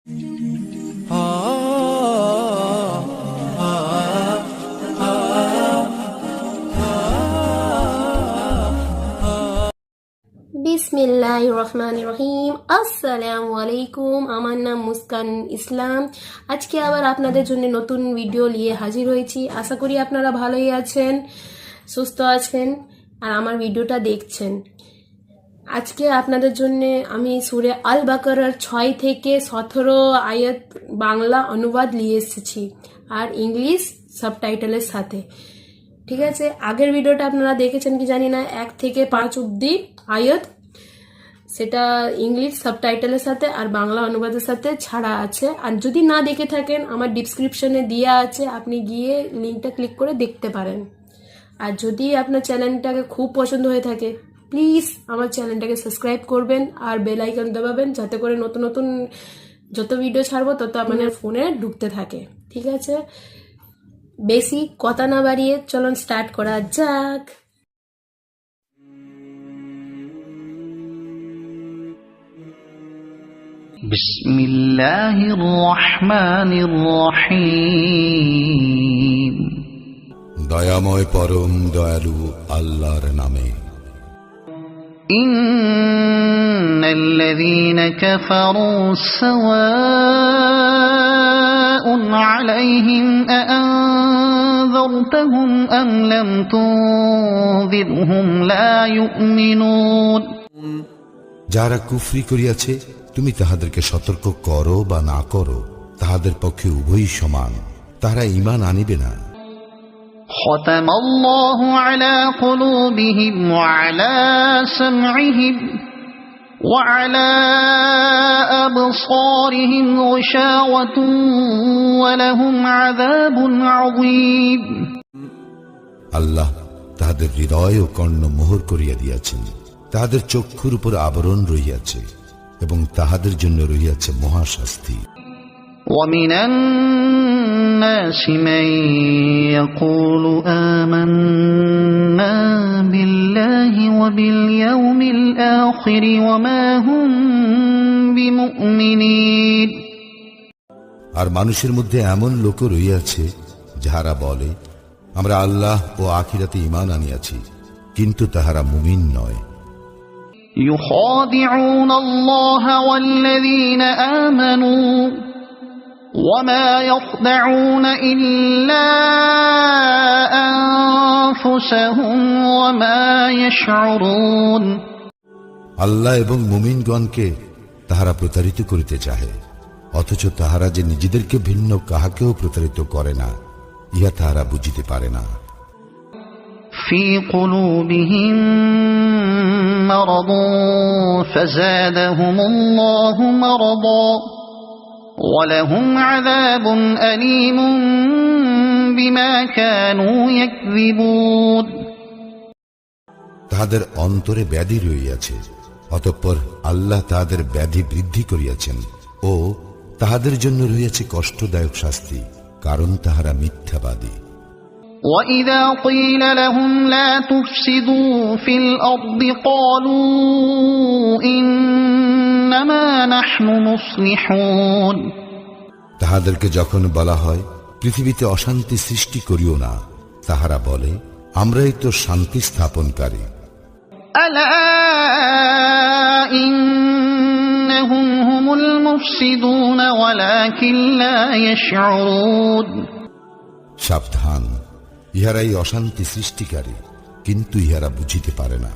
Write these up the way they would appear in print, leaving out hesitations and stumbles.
বিসমিল্লাহির রহমানির রহিম। আসসালামু আলাইকুম। আমার নাম মুস্কান ইসলাম। আজকে আবার আপনাদের জন্য নতুন ভিডিও নিয়ে হাজির হয়েছি। আশা করি আপনারা ভালোই আছেন, সুস্থ আছেন আর আমার ভিডিওটা দেখছেন। আজকে আপনাদের জন্য আমি সূরা আল বাকারার 6 থেকে 17 আয়াত বাংলা অনুবাদ নিয়ে এসেছি আর ইংলিশ সাবটাইটেলের সাথে। ঠিক আছে, আগের ভিডিওটা আপনারা দেখেছেন কি জানি না, 1 থেকে 5 অব্দি আয়াত, সেটা ইংলিশ সাবটাইটেলের সাথে আর বাংলা অনুবাদের সাথে ছাড়া আছে। আর যদি না দেখে থাকেন, আমার ডিসক্রিপশনে দেওয়া আছে, আপনি গিয়ে লিঙ্কটা ক্লিক করে দেখতে পারেন। আর যদি আপনার চ্যানেলটাকে খুব পছন্দ হয়ে থাকে, প্লিজ আমার চ্যানেলটাকে সাবস্ক্রাইব করবেন আর বেল আইকন দবাবেন, যাতে করে নতুন নতুন যত ভিডিও ছাড়বো তত আপনার ফোনে ঢুকতে থাকে। ঠিক আছে, বেশি কথা না বাড়িয়ে চলুন স্টার্ট করা যাক। বিসমিল্লাহির রহমানির রহিম। দয়াময় পরম দয়ালু আল্লাহর নামে। ইন্নাল্লাযীনা কাফারু সাওয়াউন আলাইহিম আআনযারতাহুম আম লাম তুনযিরহুম লা ইউমিনুন। যারা কুফরি করিয়াছে, তুমি তাহাদেরকে সতর্ক করো বা না করো, তাহাদের পক্ষে উভয়ই সমান, তাহারা ঈমান আনিবে না। খতামাল্লাহু আলা কুলুবিহিম ওয়া আলা সামঈহিম ওয়া আলা আবসারিহিম গিশাওয়াতুন ওয়া লাহুম আযাবুন আযীম। আল্লাহ তাহাদের হৃদয় ও কর্ণ মোহর করিয়া দিয়াছেন, তাহাদের চক্ষুর উপর আবরণ রহিয়াছে এবং তাহাদের জন্য রহিয়াছে মহাশাস্তি। وَمِنَ النَّاسِ مَن يَقُولُ آمَنَّا بِاللَّهِ وَبِالْيَوْمِ الْآخِرِ وَمَا هُمْ بِمُؤْمِنِينَ। আর মানুষের মধ্যে এমন লোক রহিয়াছে যাহারা বলে, আমরা আল্লাহ ও আখিরাতে ঈমান আনিয়াছি, কিন্তু তাহারা মুমিন নয়। يُخَادِعُونَ اللَّهَ وَالَّذِينَ آمَنُوا وَمَا يَخْدَعُونَ إِلَّا أَنفُسَهُمْ وَمَا يَشْعُرُونَ। আল্লাহ এবং মুমিনগণকে তাহারা প্রতারিত করিতে চাহে, অথচ তাহারা যে নিজেদেরকে ভিন্ন কাহাকেও প্রতারিত করে না, ইহা তাহারা বুঝিতে পারে না। في قلوبهم مرض فزادهم الله مرضا ولهم عذاب أليم بما كانوا يكذبون। তাহাদের অন্তরে ব্যাধি রহিয়াছে, অতঃপর আল্লাহ তাহাদের ব্যাধি বৃদ্ধি করিয়াছেন ও তাহাদের জন্য রহিয়াছে কষ্টদায়ক শাস্তি, কারণ তাহারা মিথ্যাবাদী। وَإِذَا قِيلَ لَهُمْ لَا تُفْسِدُوا فِي الْأَرْضِ قَالُوا إِنَّمَا نَحْنُ مُصْلِحُونَ। তাহাদেরকে যখন বলা হয়, পৃথিবীতে অশান্তি সৃষ্টি করিও না, তাহারা বলে, আমরাই তো শান্তি স্থাপনকারী। أَلَا إِنَّهُمْ هُمُ الْمُفْسِدُونَ وَلَكِنْ لَا يَشْعُرُونَ। সাবধান, ইহারাই অশান্তি সৃষ্টিকারী, কিন্তু ইহারা বুঝিতে পারে না।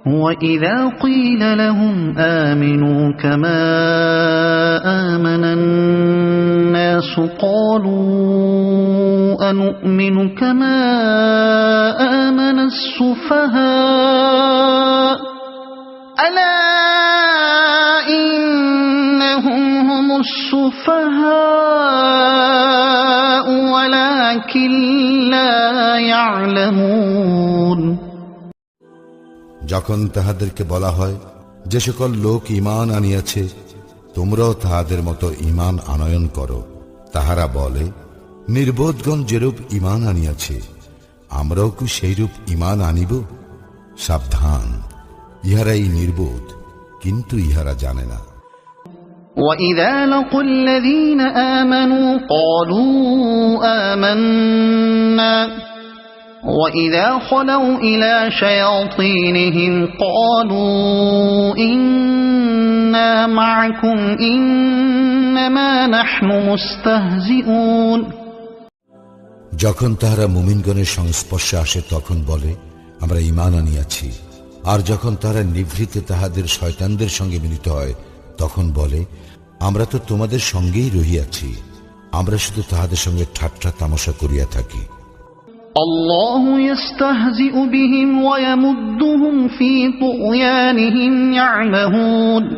وَإِذَا قِيلَ لَهُمْ آمِنُوا كَمَا آمَنَ النَّاسُ قَالُوا أَنُؤْمِنُ كَمَا آمَنَ السُّفَهَاءُ أَلَا إِنَّهُمْ هُمُ السُّفَهَاءُ وَلَكِنْ لَا يَعْلَمُونَ। যখন তাহাদেরকে বলা হয়, যে সকল লোক ঈমান আনিয়াছে, তোমরাও তাহাদের মতো ঈমান আনয়ন করো, তাহারা বলে, নির্বোধগণ যেরূপ ঈমান আনিয়াছে, আমরাও কি সেইরূপ ঈমান আনিব? সাবধান, ইহারাই নির্বোধ, কিন্তু ইহারা জানে না। وَإِذَا لَقُوا الَّذِينَ آمَنُوا قَالُوا آمَنَّا وَإِذَا خَلَوْا إِلَى شَيَاطِينِهِمْ قَالُوا إِنَّا مَعَكُمْ إِنَّمَا نَحْنُ مُسْتَهْزِئُونَ। যখন তাহারা মুমিনগণের সংস্পর্শে আসে তখন বলে, আমরা ঈমান আনিয়াছি। আর যখন তাহারা নিভৃতে তাহাদের শয়তানদের সঙ্গে মিলিত হয় তখন বলে, আমরা তো তোমাদের সঙ্গেই রহিয়াছি, আমরা শুধু তাহাদের সঙ্গে ঠাট্টা তামাশা করিয়া থাকি। الله يستهزئ بهم ويمدهم في طغيانهم يعمهون।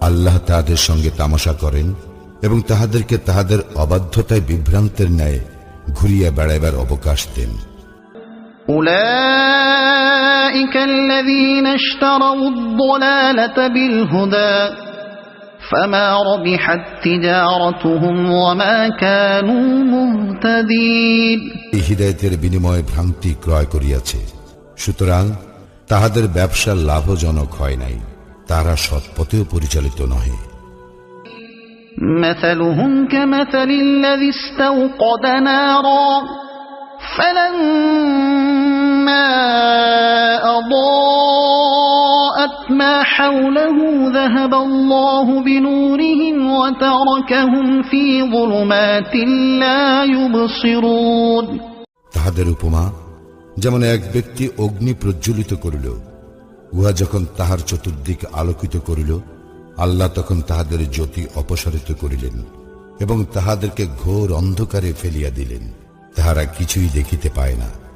আল্লাহ তাহাদের সঙ্গে তামাশা করেন এবং তাহাদেরকে তাহাদের অবাধ্যতায় বিভ্রান্তের ন্যায় ঘুরিয়া বেড়াইবার অবকাশ দেন। أولئك الذين اشتروا الضلالة بالهدى فما ربحت تجارتهم وما كانوا مهتدين। এই হিদায়াতের বিনিময়ে ভ্রান্তি ক্রয় করিয়াছে, সুতরাং তাহাদের ব্যবসা লাভজনক হয় নাই, তারা সৎপথেও পরিচালিত নহে। مثلهم كمثل الذي استوقد نارا فلما أضاءت ما حوله ذهب الله بنورهم وتركهم في ظلمات لا يبصرون। তাহাদের উপমা যেমন এক ব্যক্তি অগ্নি প্রজ্বলিত করিল, উহা যখন তাহার চতুর্দিক আলোকিত করিল, আল্লাহ তখন তাহাদের জ্যোতি অপসারিত করিলেন এবং তাহাদেরকে ঘোর অন্ধকারে ফেলিয়া দিলেন, তাহারা কিছুই দেখিতে পায় না।